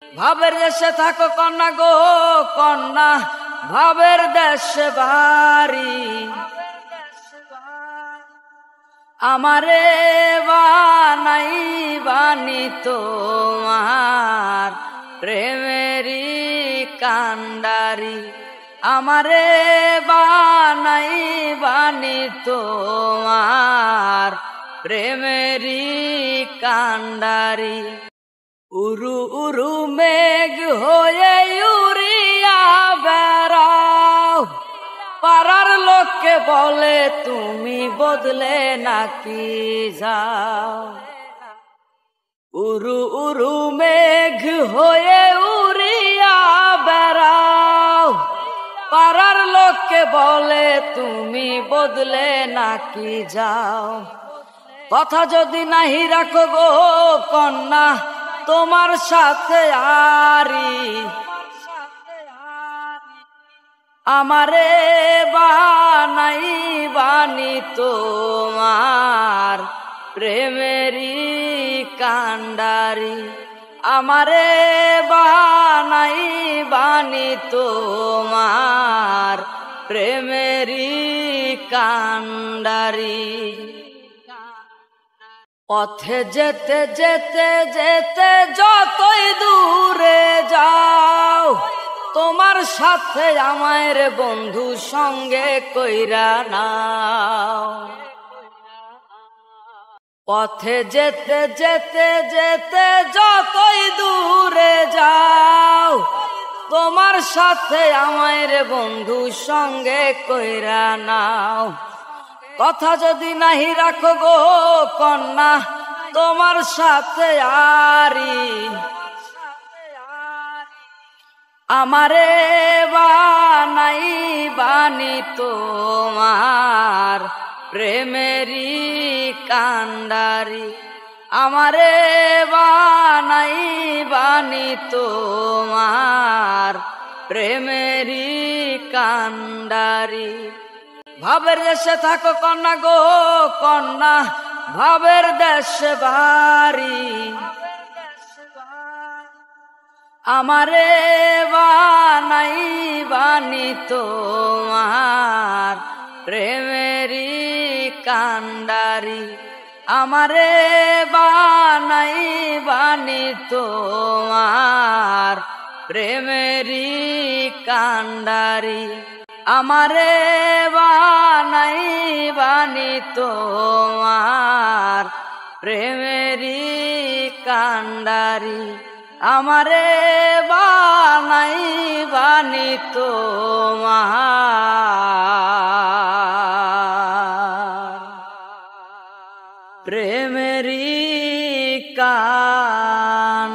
ভাবের দেশে থাকো কন্যা গো কন্যা, ভাবের দেশে বাড়ি। আমারে বানাই বানি তোমার প্রেমেরই কান্ডারি। আমারে বানাই বানি তোমার প্রেমেরই কান্ডারি। উরু উরু মেঘ হয়ে উড়িয়া বেড়াও, পাড়ার লোককে বলে তুমি বদলে নাকি যাও। উরু উরু মেঘ হয়ে উড়িয়া বেড়াও, পাড়ার লোককে বলে তুমি বদলে নাকি যাও। কথা যদি নাহি রাখো গো কন্যা তোমার সাথে আরি। আমারে বানাই বানি তোমার প্রেমেরই কান্ডারি। আমারে বানাই বানি তোমার প্রেমেরই কান্ডারি। পথে যেতে যেতে যেতে যতই দূরে যাও, তোমার সাথে আমার বন্ধু সঙ্গে কইরা নাও। পথে যেতে যেতে যেতে যতই দূরে যাও, তোমার সাথে আমার বন্ধু সঙ্গে কইরা নাও। কথা যদি নাহি রাখো গো কন্যা তোমার সাথে আরি। আমারে বানাই বানি তোমার প্রেমেরই কান্ডারি। আমারে বানাই বানি তোমার প্রেমেরই কান্ডারি। ভাবের দেশে থাকো কন্যা গো কন্যা, ভাবের দেশে বাড়ি। আমারে বানাই বানি তোমার প্রেমেরই কান্ডারি। আমারে বানাই বানি তোমার প্রেমেরই কান্ডারি। আমারে বানাই বানি তোমার প্রেমেরই কান্ডারি। আমারে বানাই বানি তোমার প্রেমেরই কান্ডারি।